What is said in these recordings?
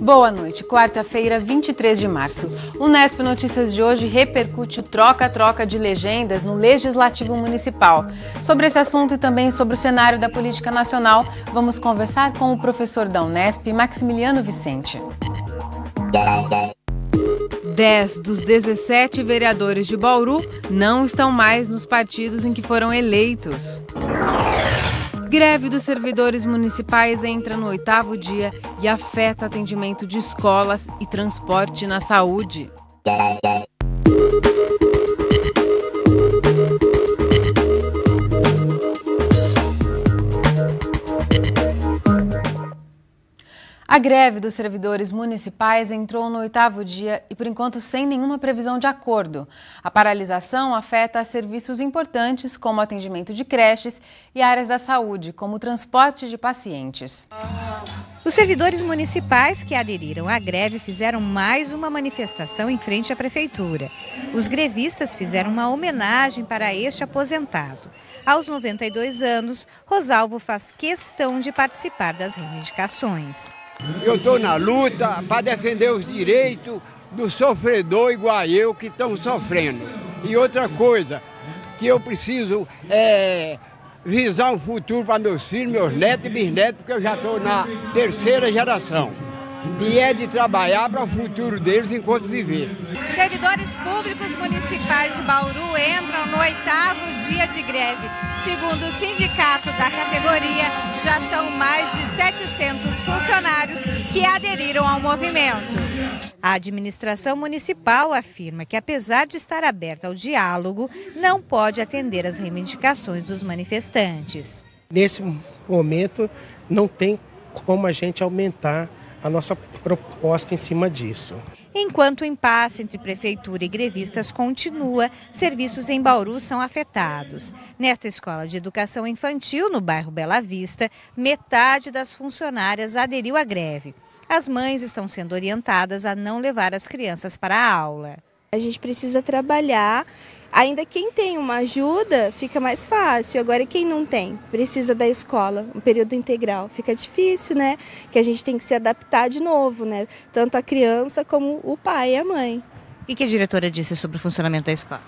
Boa noite, quarta-feira, 23 de março. O Nesp Notícias de hoje repercute o troca-troca de legendas no Legislativo Municipal. Sobre esse assunto e também sobre o cenário da política nacional, vamos conversar com o professor da Unesp, Maximiliano Vicente. 10 dos 17 vereadores de Bauru não estão mais nos partidos em que foram eleitos. Greve dos servidores municipais entra no 8º dia e afeta atendimento de escolas e transporte na saúde. A greve dos servidores municipais entrou no 8º dia e, por enquanto, sem nenhuma previsão de acordo. A paralisação afeta serviços importantes, como atendimento de creches e áreas da saúde, como o transporte de pacientes. Os servidores municipais que aderiram à greve fizeram mais uma manifestação em frente à prefeitura. Os grevistas fizeram uma homenagem para este aposentado. Aos 92 anos, Rosalvo faz questão de participar das reivindicações. Eu estou na luta para defender os direitos do sofredor igual eu que estão sofrendo. E outra coisa, que eu preciso visar um futuro para meus filhos, meus netos e bisnetos, porque eu já estou na 3ª geração. E é de trabalhar para o futuro deles enquanto viver. Servidores públicos municipais de Bauru entram no 8º dia de greve. Segundo o sindicato da categoria, já são mais de 700 funcionários que aderiram ao movimento. A administração municipal afirma que, apesar de estar aberta ao diálogo, não pode atender às reivindicações dos manifestantes. Nesse momento, não tem como a gente aumentar a nossa proposta em cima disso. Enquanto o impasse entre prefeitura e grevistas continua, serviços em Bauru são afetados. Nesta escola de educação infantil, no bairro Bela Vista, metade das funcionárias aderiu à greve. As mães estão sendo orientadas a não levar as crianças para a aula. A gente precisa trabalhar, ainda quem tem uma ajuda fica mais fácil, agora quem não tem, precisa da escola, um período integral, fica difícil, né? Que a gente tem que se adaptar de novo, né? Tanto a criança como o pai e a mãe. O que a diretora disse sobre o funcionamento da escola?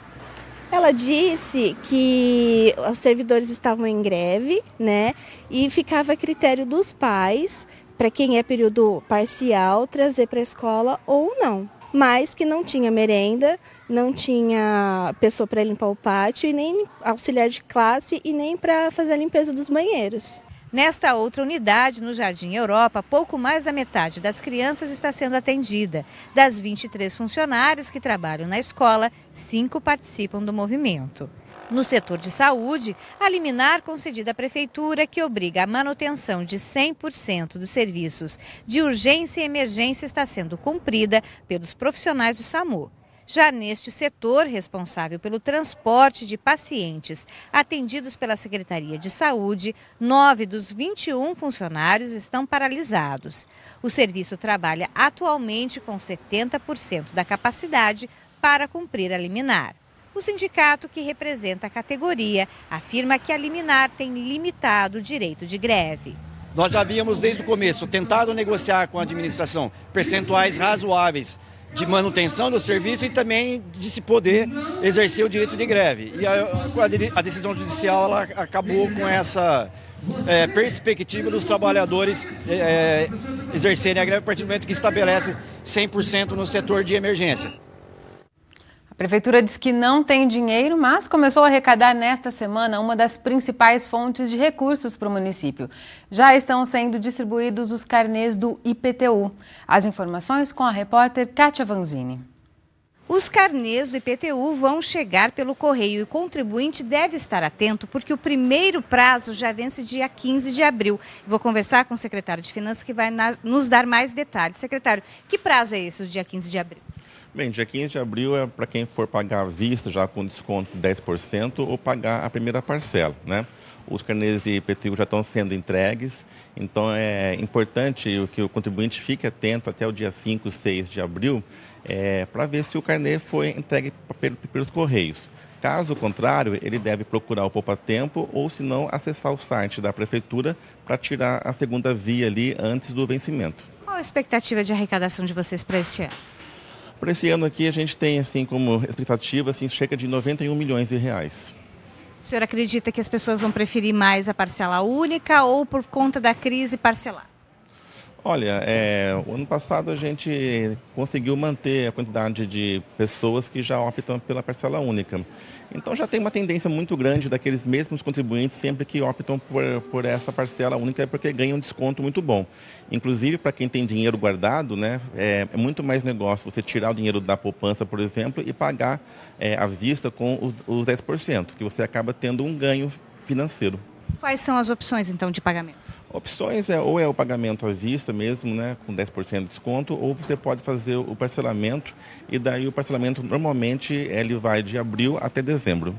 Ela disse que os servidores estavam em greve, né? E ficava a critério dos pais, para quem é período parcial, trazer para a escola ou não. Mas que não tinha merenda, não tinha pessoa para limpar o pátio, e nem auxiliar de classe e nem para fazer a limpeza dos banheiros. Nesta outra unidade, no Jardim Europa, pouco mais da metade das crianças está sendo atendida. Das 23 funcionárias que trabalham na escola, 5 participam do movimento. No setor de saúde, a liminar concedida à prefeitura, que obriga a manutenção de 100% dos serviços de urgência e emergência, está sendo cumprida pelos profissionais do SAMU. Já neste setor, responsável pelo transporte de pacientes atendidos pela Secretaria de Saúde, 9 dos 21 funcionários estão paralisados. O serviço trabalha atualmente com 70% da capacidade para cumprir a liminar. O sindicato, que representa a categoria, afirma que a liminar tem limitado o direito de greve. Nós já havíamos desde o começo tentado negociar com a administração percentuais razoáveis de manutenção do serviço e também de se poder exercer o direito de greve. E a decisão judicial ela acabou com essa perspectiva dos trabalhadores exercerem a greve a partir do momento que estabelece 100% no setor de emergência. A Prefeitura diz que não tem dinheiro, mas começou a arrecadar nesta semana uma das principais fontes de recursos para o município. Já estão sendo distribuídos os carnês do IPTU. As informações com a repórter Kátia Vanzini. Os carnês do IPTU vão chegar pelo correio e o contribuinte deve estar atento porque o primeiro prazo já vence dia 15 de abril. Vou conversar com o secretário de Finanças que vai nos dar mais detalhes. Secretário, que prazo é esse, o dia 15 de abril? Bem, dia 15 de abril é para quem for pagar à vista, já com desconto de 10%, ou pagar a primeira parcela, né? Os carnês de IPTU já estão sendo entregues, então é importante que o contribuinte fique atento até o dia 5, 6 de abril, para ver se o carnê foi entregue pelos correios. Caso contrário, ele deve procurar o Poupa Tempo ou, se não, acessar o site da Prefeitura para tirar a segunda via ali antes do vencimento. Qual a expectativa de arrecadação de vocês para este ano? Para esse ano aqui a gente tem assim como expectativa assim, cerca de 91 milhões de reais. O senhor acredita que as pessoas vão preferir mais a parcela única ou por conta da crise parcelar? Olha, o ano passado a gente conseguiu manter a quantidade de pessoas que já optam pela parcela única. Então já tem uma tendência muito grande daqueles mesmos contribuintes sempre que optam por essa parcela única, porque ganham um desconto muito bom. Inclusive para quem tem dinheiro guardado, né, é muito mais negócio você tirar o dinheiro da poupança, por exemplo, e pagar à vista com os 10%, que você acaba tendo um ganho financeiro. Quais são as opções então de pagamento? Opções ou é o pagamento à vista mesmo, né, com 10% de desconto, ou você pode fazer o parcelamento, e daí o parcelamento normalmente ele vai de abril até dezembro.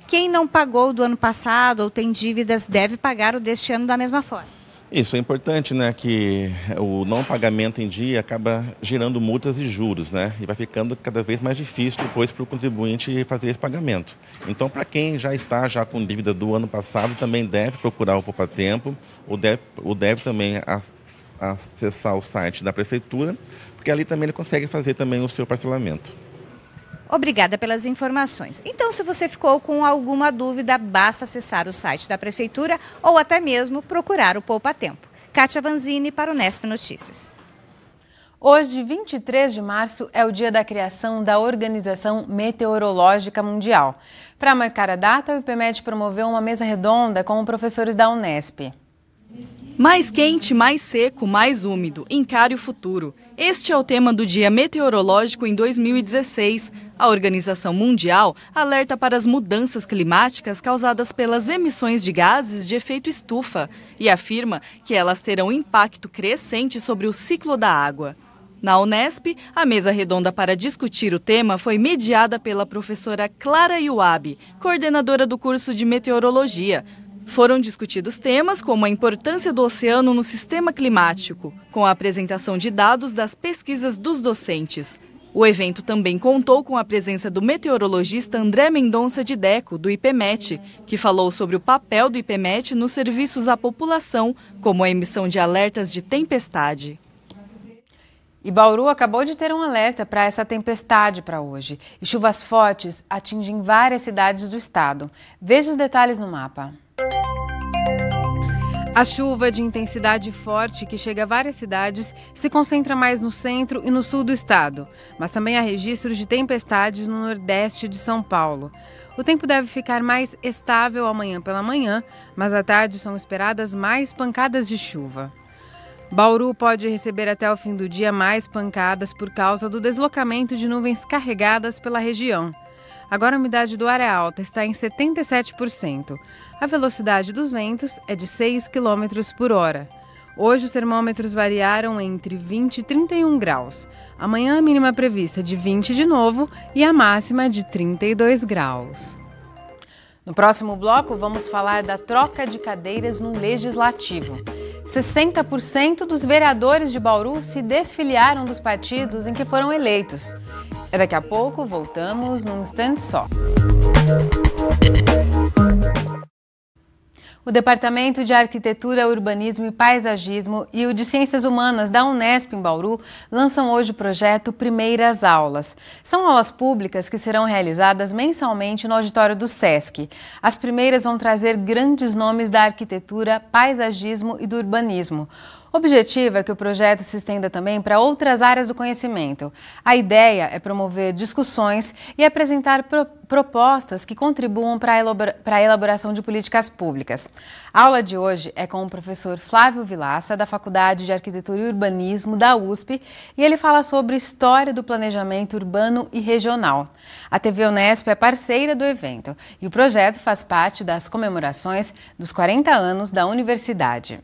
Quem não pagou do ano passado ou tem dívidas deve pagar o deste ano da mesma forma? Isso é importante, né, que o não pagamento em dia acaba gerando multas e juros, né, e vai ficando cada vez mais difícil depois para o contribuinte fazer esse pagamento. Então, para quem já está com dívida do ano passado, também deve procurar o Poupa Tempo, ou deve também acessar o site da Prefeitura, porque ali também ele consegue fazer também o seu parcelamento. Obrigada pelas informações. Então, se você ficou com alguma dúvida, basta acessar o site da Prefeitura ou até mesmo procurar o Poupa Tempo. Kátia Vanzini para o Unesp Notícias. Hoje, 23 de março, é o dia da criação da Organização Meteorológica Mundial. Para marcar a data, o IPMET promoveu uma mesa redonda com professores da Unesp. Mais quente, mais seco, mais úmido. Encare o futuro. Este é o tema do Dia Meteorológico em 2016. A Organização Mundial alerta para as mudanças climáticas causadas pelas emissões de gases de efeito estufa e afirma que elas terão impacto crescente sobre o ciclo da água. Na Unesp, a mesa redonda para discutir o tema foi mediada pela professora Clara Iuabe, coordenadora do curso de Meteorologia. Foram discutidos temas como a importância do oceano no sistema climático, com a apresentação de dados das pesquisas dos docentes. O evento também contou com a presença do meteorologista André Mendonça de Deco, do IPMET, que falou sobre o papel do IPMET nos serviços à população, como a emissão de alertas de tempestade. E Bauru acabou de ter um alerta para essa tempestade para hoje. E chuvas fortes atingem várias cidades do estado. Veja os detalhes no mapa. A chuva de intensidade forte que chega a várias cidades se concentra mais no centro e no sul do estado, mas também há registros de tempestades no nordeste de São Paulo. O tempo deve ficar mais estável amanhã pela manhã, mas à tarde são esperadas mais pancadas de chuva. Bauru pode receber até o fim do dia mais pancadas por causa do deslocamento de nuvens carregadas pela região. Agora a umidade do ar é alta, está em 77%. A velocidade dos ventos é de 6 km por hora. Hoje os termômetros variaram entre 20 e 31 graus. Amanhã a mínima prevista de 20 de novo e a máxima de 32 graus. No próximo bloco vamos falar da troca de cadeiras no Legislativo. 60% dos vereadores de Bauru se desfiliaram dos partidos em que foram eleitos. Daqui a pouco voltamos num instante só. O Departamento de Arquitetura, Urbanismo e Paisagismo e o de Ciências Humanas da Unesp em Bauru lançam hoje o projeto Primeiras Aulas. São aulas públicas que serão realizadas mensalmente no auditório do SESC. As primeiras vão trazer grandes nomes da arquitetura, paisagismo e do urbanismo. O objetivo é que o projeto se estenda também para outras áreas do conhecimento. A ideia é promover discussões e apresentar propostas que contribuam para a elaboração de políticas públicas. A aula de hoje é com o professor Flávio Vilaça, da Faculdade de Arquitetura e Urbanismo da USP, e ele fala sobre história do planejamento urbano e regional. A TV Unesp é parceira do evento e o projeto faz parte das comemorações dos 40 anos da universidade.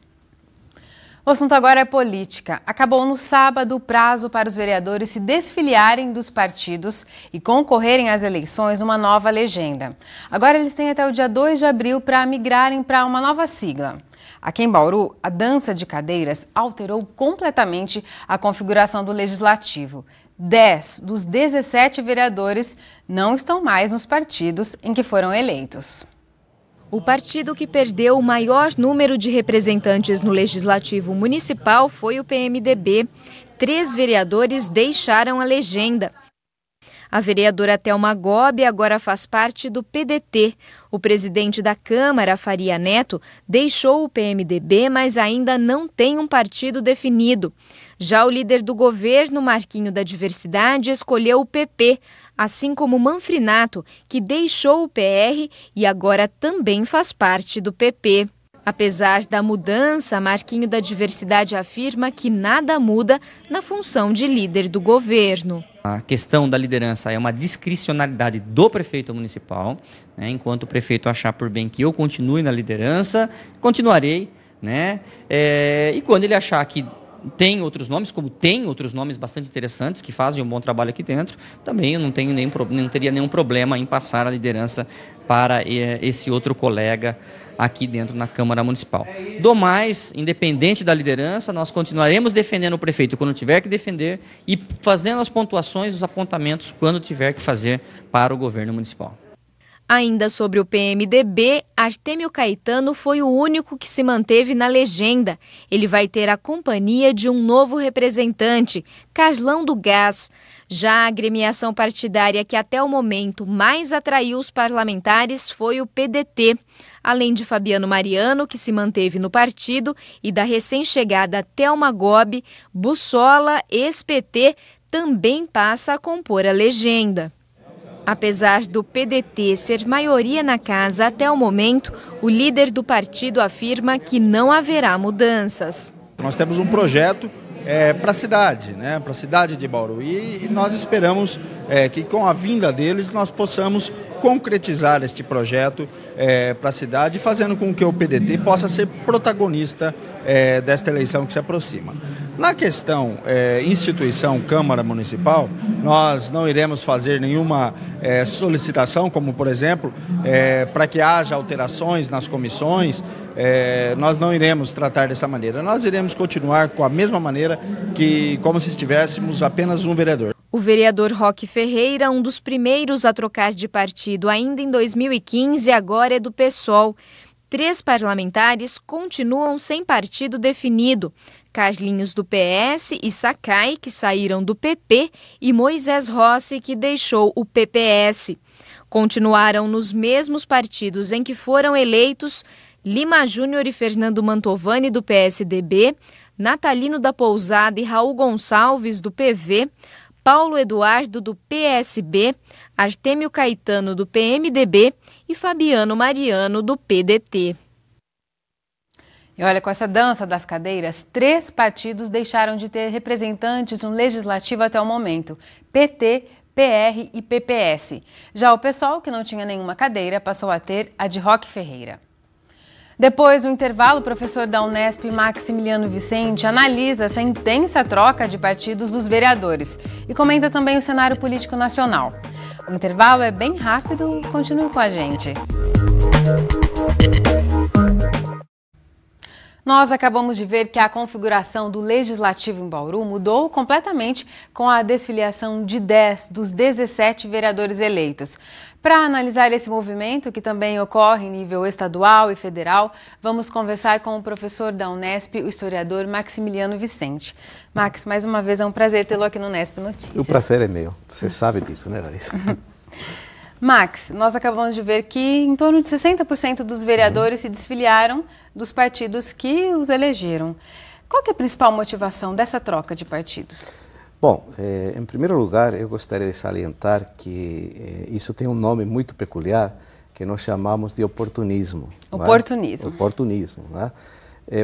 O assunto agora é política. Acabou no sábado o prazo para os vereadores se desfiliarem dos partidos e concorrerem às eleições numa nova legenda. Agora eles têm até o dia 2 de abril para migrarem para uma nova sigla. Aqui em Bauru, a dança de cadeiras alterou completamente a configuração do Legislativo. 10 dos 17 vereadores não estão mais nos partidos em que foram eleitos. O partido que perdeu o maior número de representantes no Legislativo Municipal foi o PMDB. 3 vereadores deixaram a legenda. A vereadora Thelma Gobi agora faz parte do PDT. O presidente da Câmara, Faria Neto, deixou o PMDB, mas ainda não tem um partido definido. Já o líder do governo, Marquinho da Diversidade, escolheu o PP, assim como Manfrinato, que deixou o PR e agora também faz parte do PP. Apesar da mudança, Marquinho da Diversidade afirma que nada muda na função de líder do governo. A questão da liderança é uma discricionalidade do prefeito municipal, né? Enquanto o prefeito achar por bem que eu continue na liderança, continuarei, né? E quando ele achar que tem outros nomes, como tem outros nomes bastante interessantes que fazem um bom trabalho aqui dentro, também eu não teria nenhum problema em passar a liderança para esse outro colega aqui dentro na Câmara Municipal. Do mais, independente da liderança, nós continuaremos defendendo o prefeito quando tiver que defender e fazendo as pontuações, os apontamentos quando tiver que fazer para o governo municipal. Ainda sobre o PMDB, Artêmio Caetano foi o único que se manteve na legenda. Ele vai ter a companhia de um novo representante, Carlão do Gás. Já a agremiação partidária que até o momento mais atraiu os parlamentares foi o PDT. Além de Fabiano Mariano, que se manteve no partido, e da recém-chegada Thelma Gobi, Bussola, ex-PT, também passa a compor a legenda. Apesar do PDT ser maioria na casa até o momento, o líder do partido afirma que não haverá mudanças. Nós temos um projeto para a cidade, né, para a cidade de Bauru, e nós esperamos que com a vinda deles nós possamos concretizar este projeto para a cidade, fazendo com que o PDT possa ser protagonista desta eleição que se aproxima. Na questão instituição Câmara Municipal, nós não iremos fazer nenhuma solicitação, como por exemplo, para que haja alterações nas comissões, nós não iremos tratar dessa maneira. Nós iremos continuar com a mesma maneira que como se estivéssemos apenas um vereador. O vereador Roque Ferreira, um dos primeiros a trocar de partido ainda em 2015, agora é do PSOL. 3 parlamentares continuam sem partido definido. Carlinhos do PS e Sakai, que saíram do PP, e Moisés Rossi, que deixou o PPS. Continuaram nos mesmos partidos em que foram eleitos Lima Júnior e Fernando Mantovani, do PSDB, Natalino da Pousada e Raul Gonçalves, do PV, Paulo Eduardo, do PSB, Artêmio Caetano, do PMDB e Fabiano Mariano, do PDT. E olha, com essa dança das cadeiras, 3 partidos deixaram de ter representantes no Legislativo até o momento: PT, PR e PPS. Já o PSOL, que não tinha nenhuma cadeira, passou a ter a de Roque Ferreira. Depois do intervalo, o professor da Unesp, Maximiliano Vicente, analisa essa intensa troca de partidos dos vereadores e comenta também o cenário político nacional. O intervalo é bem rápido, continue com a gente. Nós acabamos de ver que a configuração do Legislativo em Bauru mudou completamente com a desfiliação de 10 dos 17 vereadores eleitos. Para analisar esse movimento, que também ocorre em nível estadual e federal, vamos conversar com o professor da Unesp, o historiador Maximiliano Vicente. Max, mais uma vez é um prazer tê-lo aqui no Unesp Notícias. O prazer é meu, você sabe disso, né, Larissa? Max, nós acabamos de ver que em torno de 60% dos vereadores se desfiliaram dos partidos que os elegeram. Qual que é a principal motivação dessa troca de partidos? Bom, em primeiro lugar, eu gostaria de salientar que isso tem um nome muito peculiar, que nós chamamos de oportunismo. Oportunismo. Oportunismo, né?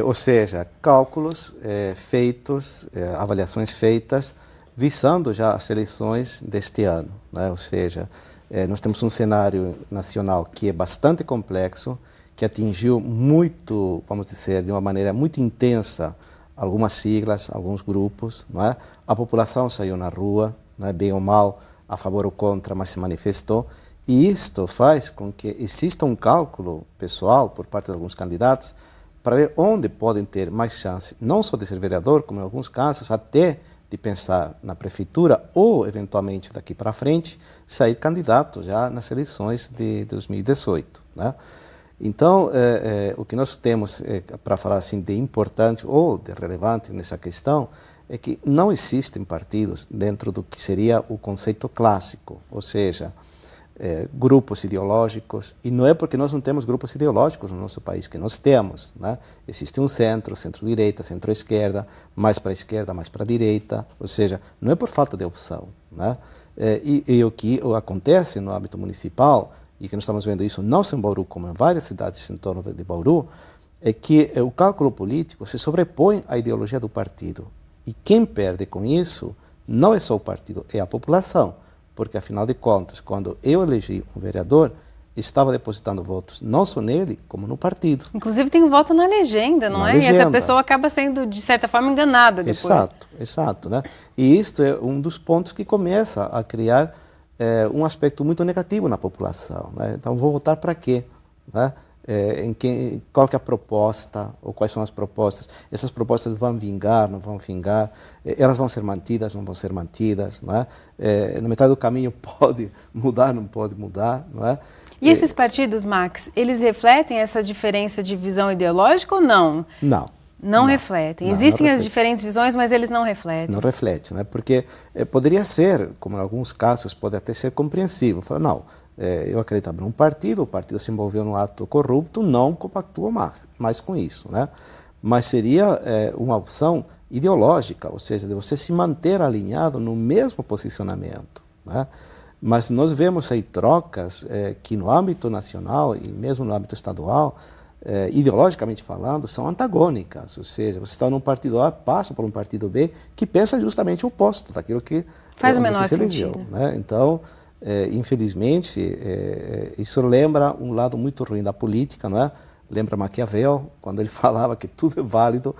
Ou seja, cálculos feitos, avaliações feitas, visando já as eleições deste ano, né? Ou seja, nós temos um cenário nacional que é bastante complexo, que atingiu muito, vamos dizer, de uma maneira muito intensa, algumas siglas, alguns grupos, não é? A população saiu na rua, não é? Bem ou mal, a favor ou contra, mas se manifestou, e isto faz com que exista um cálculo pessoal por parte de alguns candidatos para ver onde podem ter mais chance, não só de ser vereador, como em alguns casos até de pensar na prefeitura ou, eventualmente, daqui para frente, sair candidato já nas eleições de 2018, né? Então, o que nós temos para falar assim de importante ou de relevante nessa questão é que não existem partidos dentro do que seria o conceito clássico, ou seja, grupos ideológicos, e não é porque nós não temos grupos ideológicos no nosso país, que nós temos, né? Existe um centro, centro-direita, centro-esquerda, mais para a esquerda, mais para a direita, ou seja, não é por falta de opção, né? E o que acontece no âmbito municipal, e que nós estamos vendo isso não só em Bauru, como em várias cidades em torno de Bauru, é que o cálculo político se sobrepõe à ideologia do partido. E quem perde com isso não é só o partido, é a população. Porque, afinal de contas, quando eu elegi um vereador, estava depositando votos não só nele, como no partido. Inclusive tem um voto na legenda, não é? Legenda. E essa pessoa acaba sendo, de certa forma, enganada depois. Exato. Né? E isto é um dos pontos que começa a criar um aspecto muito negativo na população. Né? Então, vou votar para quê? Né? Qual que é a proposta, ou quais são as propostas? Essas propostas vão vingar, não vão vingar? Elas vão ser mantidas, não vão ser mantidas? Não é? Na metade do caminho pode mudar, não pode mudar? Não é? E esses partidos, Max, eles refletem essa diferença de visão ideológica ou não? Não refletem. Existem as diferentes visões, mas eles não refletem. Não refletem, né? Porque poderia ser, como em alguns casos, pode até ser compreensível. Falar, não, eu acreditava num partido, o partido se envolveu num ato corrupto, não compactua mais com isso, né? Mas seria uma opção ideológica, ou seja, de você se manter alinhado no mesmo posicionamento, né? Mas nós vemos aí trocas que no âmbito nacional e mesmo no âmbito estadual, ideologicamente falando, são antagônicas, ou seja, você está num partido A, passa por um partido B, que pensa justamente o oposto daquilo que faz o menor você se elegeu, né? Então, infelizmente, isso lembra um lado muito ruim da política, não é? Lembra Maquiavel, quando ele falava que tudo é válido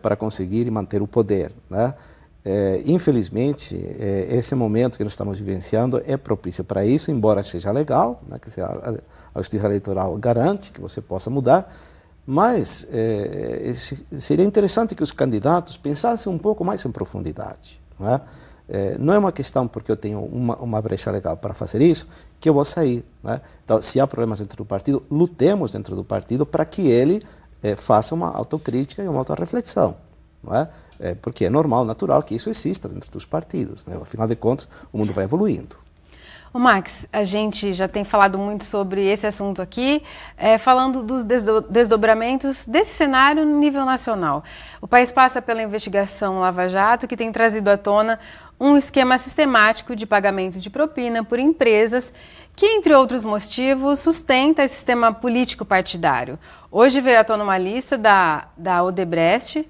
para conseguir e manter o poder, né? Infelizmente, esse momento que nós estamos vivenciando é propício para isso, embora seja legal, né, que a justiça eleitoral garante que você possa mudar, mas seria interessante que os candidatos pensassem um pouco mais em profundidade. Não é? Não é uma questão porque eu tenho uma brecha legal para fazer isso, que eu vou sair. Né? Então, se há problemas dentro do partido, lutemos dentro do partido para que ele faça uma autocrítica e uma autorreflexão. Não é? Porque é normal, natural que isso exista dentro dos partidos, né? Afinal de contas, o mundo vai evoluindo. O Max, a gente já tem falado muito sobre esse assunto aqui, falando dos desdobramentos desse cenário no nível nacional. O país passa pela investigação Lava Jato, que tem trazido à tona um esquema sistemático de pagamento de propina por empresas que, entre outros motivos, sustenta esse sistema político partidário. Hoje veio à tona uma lista da Odebrecht,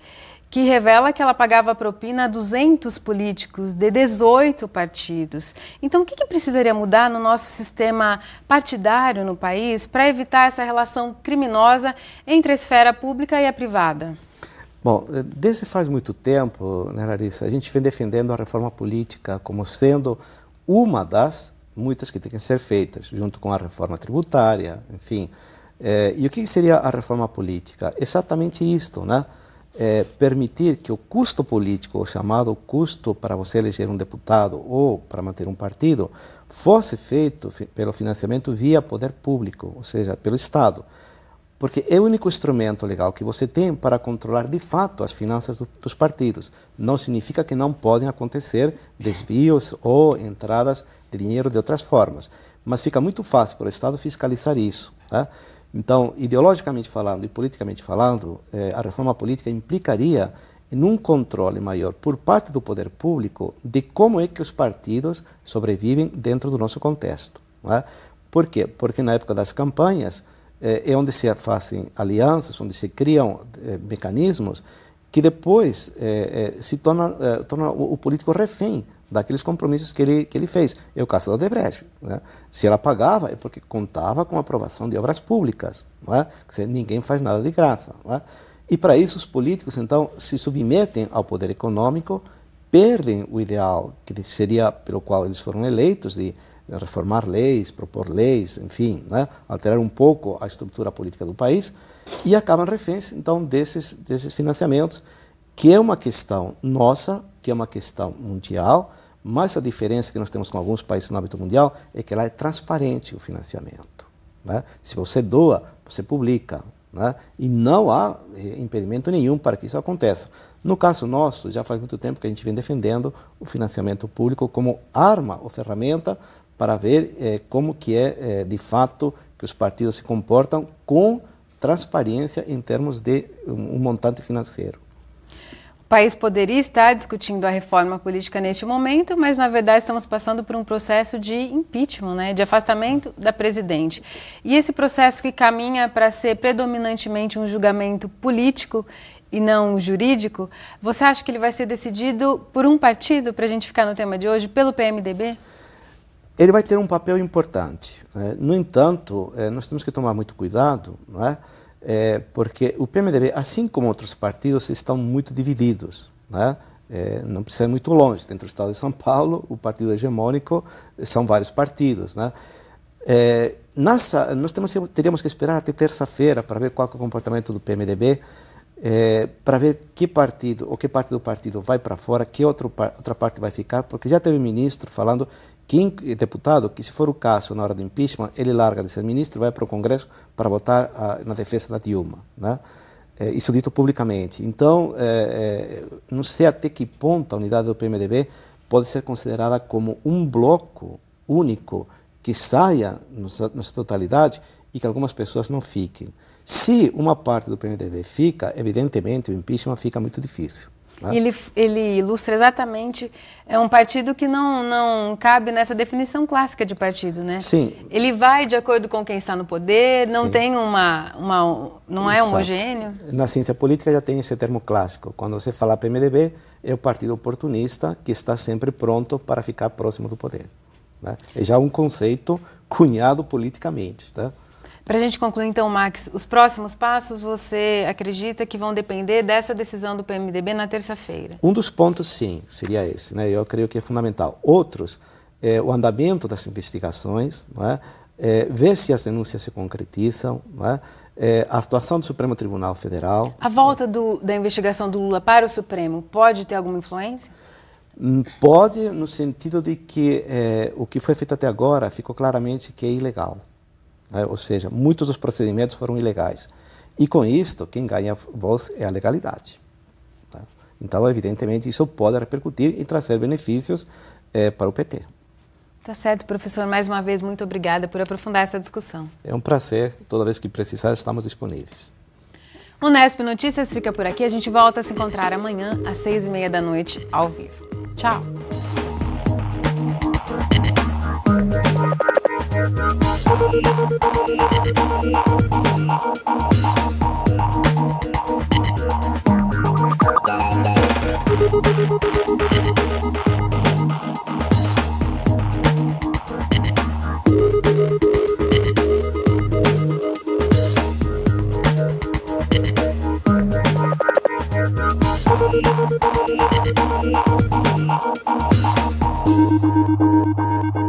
que revela que ela pagava propina a 200 políticos de 18 partidos. Então, o que precisaria mudar no nosso sistema partidário no país para evitar essa relação criminosa entre a esfera pública e a privada? Bom, desde faz muito tempo, né, Larissa, a gente vem defendendo a reforma política como sendo uma das muitas que tem que ser feitas, junto com a reforma tributária, enfim. E o que seria a reforma política? Exatamente isto, né? Permitir que o custo político, o chamado custo para você eleger um deputado ou para manter um partido, fosse feito pelo financiamento via poder público, ou seja, pelo Estado. Porque é o único instrumento legal que você tem para controlar de fato as finanças dos partidos. Não significa que não podem acontecer desvios ou entradas de dinheiro de outras formas. Mas fica muito fácil para o Estado fiscalizar isso, né? Então, ideologicamente falando e politicamente falando, a reforma política implicaria em um controle maior por parte do poder público de como é que os partidos sobrevivem dentro do nosso contexto. Não é? Por quê? Porque na época das campanhas é onde se fazem alianças, onde se criam mecanismos que depois se torna o político refém daqueles compromissos que ele fez. É o caso da Odebrecht, né? Se ela pagava é porque contava com a aprovação de obras públicas, não é? Quer dizer, ninguém faz nada de graça, não é? E para isso os políticos, então, se submetem ao poder econômico, perdem o ideal que seria pelo qual eles foram eleitos, de reformar leis, propor leis, enfim, né? Alterar um pouco a estrutura política do país, e acabam reféns, então, desses financiamentos, que é uma questão nossa, que é uma questão mundial, mas a diferença que nós temos com alguns países no âmbito mundial é que lá é transparente o financiamento, né? Se você doa você publica, né? E não há impedimento nenhum para que isso aconteça. No caso nosso, já faz muito tempo que a gente vem defendendo o financiamento público como arma ou ferramenta para ver como que é de fato que os partidos se comportam com transparência em termos de um montante financeiro. O país poderia estar discutindo a reforma política neste momento, mas na verdade estamos passando por um processo de impeachment, né, de afastamento da presidente. E esse processo que caminha para ser predominantemente um julgamento político e não jurídico, você acha que ele vai ser decidido por um partido, para a gente ficar no tema de hoje, pelo PMDB? Ele vai ter um papel importante, né? No entanto, nós temos que tomar muito cuidado, não é? Porque o PMDB, assim como outros partidos, estão muito divididos, né? Não precisa ir muito longe. Dentro do estado de São Paulo, o partido hegemônico são vários partidos, né? Nós teríamos que esperar até terça-feira para ver qual é o comportamento do PMDB, para ver que partido, ou que parte do partido vai para fora, que outra parte vai ficar, porque já teve ministro falando deputado, que se for o caso na hora do impeachment, ele larga de ser ministro e vai para o Congresso para votar na defesa da Dilma, né? Isso dito publicamente. Então, não sei até que ponto a unidade do PMDB pode ser considerada como um bloco único que saia na sua totalidade e que algumas pessoas não fiquem. Se uma parte do PMDB fica, evidentemente o impeachment fica muito difícil. Ele ilustra exatamente um partido que não cabe nessa definição clássica de partido, né? Sim. Ele vai de acordo com quem está no poder, não tem não é homogêneo. Na ciência política já tem esse termo clássico. Quando você fala PMDB, é o partido oportunista que está sempre pronto para ficar próximo do poder, né? É já um conceito cunhado politicamente, tá? Para a gente concluir então, Max, os próximos passos você acredita que vão depender dessa decisão do PMDB na terça-feira? Um dos pontos, sim, seria esse, né? Eu creio que é fundamental. Outros, o andamento das investigações, não é? Ver se as denúncias se concretizam, não é? A situação do Supremo Tribunal Federal. A volta da investigação do Lula para o Supremo pode ter alguma influência? Pode, no sentido de que o que foi feito até agora ficou claramente que é ilegal. Ou seja, muitos dos procedimentos foram ilegais. E com isto, quem ganha voz é a legalidade. Tá? Então, evidentemente, isso pode repercutir e trazer benefícios para o PT. Tá certo, professor. Mais uma vez, muito obrigada por aprofundar essa discussão. É um prazer. Toda vez que precisar, estamos disponíveis. O Nesp Notícias fica por aqui. A gente volta a se encontrar amanhã, às 6h30 da noite, ao vivo. Tchau! Thank you.